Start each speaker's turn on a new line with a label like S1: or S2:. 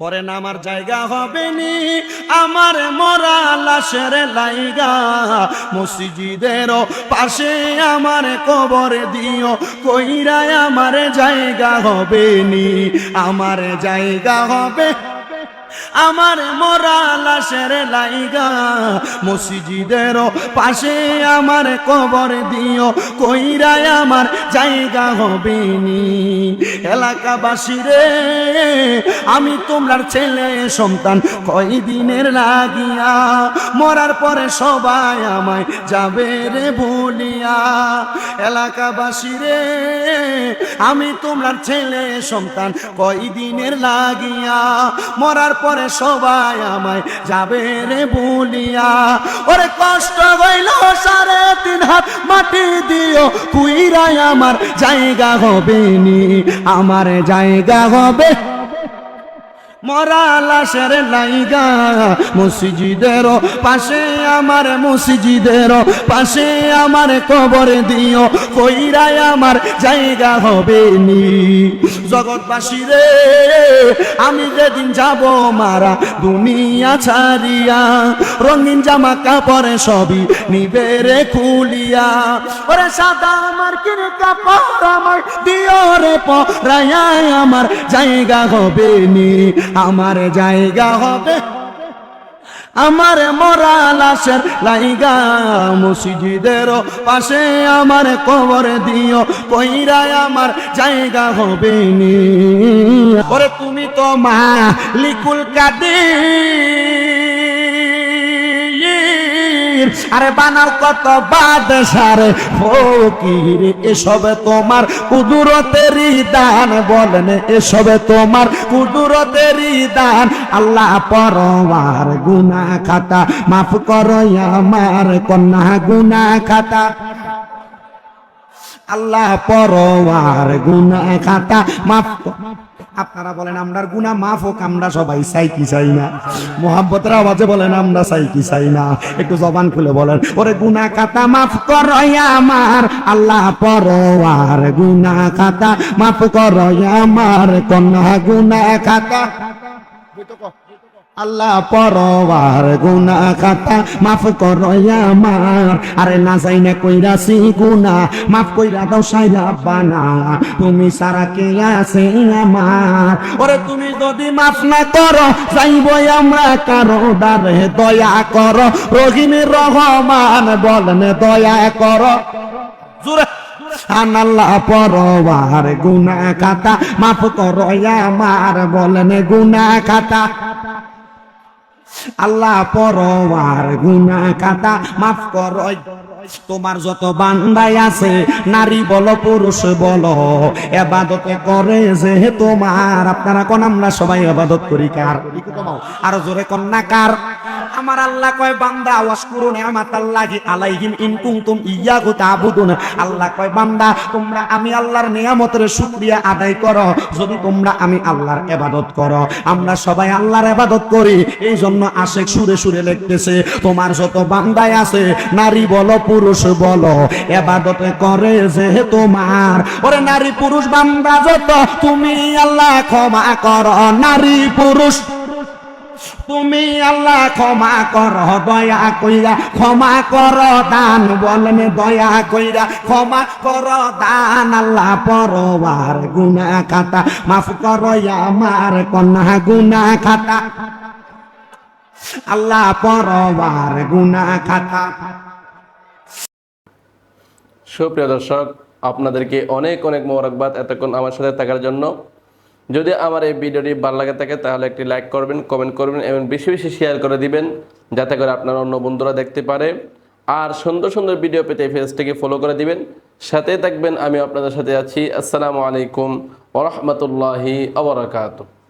S1: পরে নামার জায়গা হবে নি আমার মরা লাশের লাইগা, মসজিদের পাশে আমার কবর দিও কইরা আমার জায়গা হবে নি, আমার জায়গা হবে আমার মরা লাশের লাইগা, মসজিদের পাশে আমার কবর দিও কইরা আমার জায়গা হবে নি। এলাকাবাসী রে আমি তোমার ছেলে সন্তান কয়দিনের লাগিয়া, মরার পরে সবাই আমায় যাবে রে ভুলিয়া। এলাকাবাসী রে আমি তোমার ছেলে সন্তান কয়দিনের লাগিয়া, মরার পরে সবাই আমায় যাবে রে ভুলিয়া। ওরে কষ্ট হইল 3.5 হাত মাটি দিও কুইরাই আমার জায়গা হবে নি, আমার জায়গা হবে মরা লাশের লাইগা, মসজিদের পাশে আমার মসজিদের পাশে আমার কবর দিও কইরাই আমার জায়গা হবে নি। জগৎবাসী রে আমি যেদিন যাব মারা দুনিয়া ছাড়িয়া, রঙিন জামা কাপড়ে সবই নিবে রে খুলিয়া, ওরে সাদা আমার কিনে কাপড় আমার দিও রে পরাইয়া আমার জায়গা হবে নি, আমার জায়গা হবে আমার মরা লাশের লাইগা, মসজিদের পাশে আমার কবর দিও কইরা আমার জায়গা হবে নি। ওরে তুমি তো মালিকুল কাদির, আরে বানাও কত বাদশারে ফকির, এসব তোমার কুদরতেরই দান, বলেন এসব তোমার কুদরতেরই দান। আল্লাহ পরওয়ার গুনাহ খাতা মাফ করো আমার কন্যা গুনাহ খাতা, আল্লাহ পরওয়ার গুনাহ খাতা মাফ। আপনারা বলেন আমরার গুনাহ মাফ হোক, আমরা সবাই চাই কি চাই না? মোহাব্বতের আওয়াজে বলেন আমরা চাই কি চাই না? একটু জবান খুলে বলেন ওরে গুনাহ খাতা মাফ করো আমার, আল্লাহ পরওয়ার গুনাহ খাতা মাফ করো আমার কন্যা গুনাহ খাতা, আল্লাহ পরওয়ার গুনাহ খাতা মাফ করো আমার। আরে না যাই না কইরাছি গুনাহ মাফ কইরা দাও সাইরা বানা, তুমি সারা কে আছে আমার। ওরে তুমি যদি মাফ না করো যাইবো আমরা কারো দারে, দয়া করো রহিম রহমান বলেন দয়া করো জোরে। আল্লাহ পরওয়ার গুনাহ খাতা মাফ করো আমার, বলেন গুনাহ খাতা, আল্লাহ পরওয়ার গুনাহ খাতা মাফ করো। তোমার যত বান্দাই আছে নারী বলো পুরুষ বলো ইবাদত করে যে তোমার, আপনারা কোন আমরা সবাই ইবাদত করি কার? আর জোরে কোন না কার? আমার আল্লাহ কয় বান্দা ওয়াশকুরু নি'মাতাল্লাহি আলাইহিম ইন কুনতুম ইয়্যাহু তা'বুদুন, আল্লাহ কয় বান্দা তোমরা আমি আল্লাহর নিয়ামতের শুকরিয়া আদায় করো যদি তোমরা আমি আল্লাহর ইবাদত করো। আমরা সবাই আল্লাহর ইবাদত করি, এই জন্য আশিক সুরে সুরে লিখতেছে তোমার যত বান্দাই আছে নারী বলো পুরুষ বলো ইবাদত করে যে তোমার। ওরে নারী পুরুষ বান্দা যত তুমি আল্লাহ ক্ষমা করো, নারী পুরুষ তুমি আল্লাহ ক্ষমা করো দয়া কইরা, ক্ষমা করো দান, বলেন দয়া কইরা ক্ষমা করো দান। আল্লাহ পরওয়ার গুনাহ খাতা মাফ করো আমার কন্যা গুনাহ খাতা, আল্লাহ পরওয়ার গুনাহ খাতা।
S2: সুপ্রিয় দর্শক আপনাদেরকে অনেক অনেক মোবারকবাদ এতক্ষণ আমার সাথে থাকার জন্য। যদি আমার এই ভিডিওটি ভালো লাগে থাকে তাহলে একটি লাইক করবেন, কমেন্ট করবেন এবং বেশি বেশি শেয়ার করে দিবেন যাতে করে আপনার অন্য বন্ধুরা দেখতে পারে। আর সুন্দর সুন্দর ভিডিও পেতে পেজটিকে ফলো করে দিবেন, সাথে থাকবেন। আমি আপনাদের সাথে আছি। আসসালামু আলাইকুম ওয়া রাহমাতুল্লাহি ওয়া বারাকাতুহু।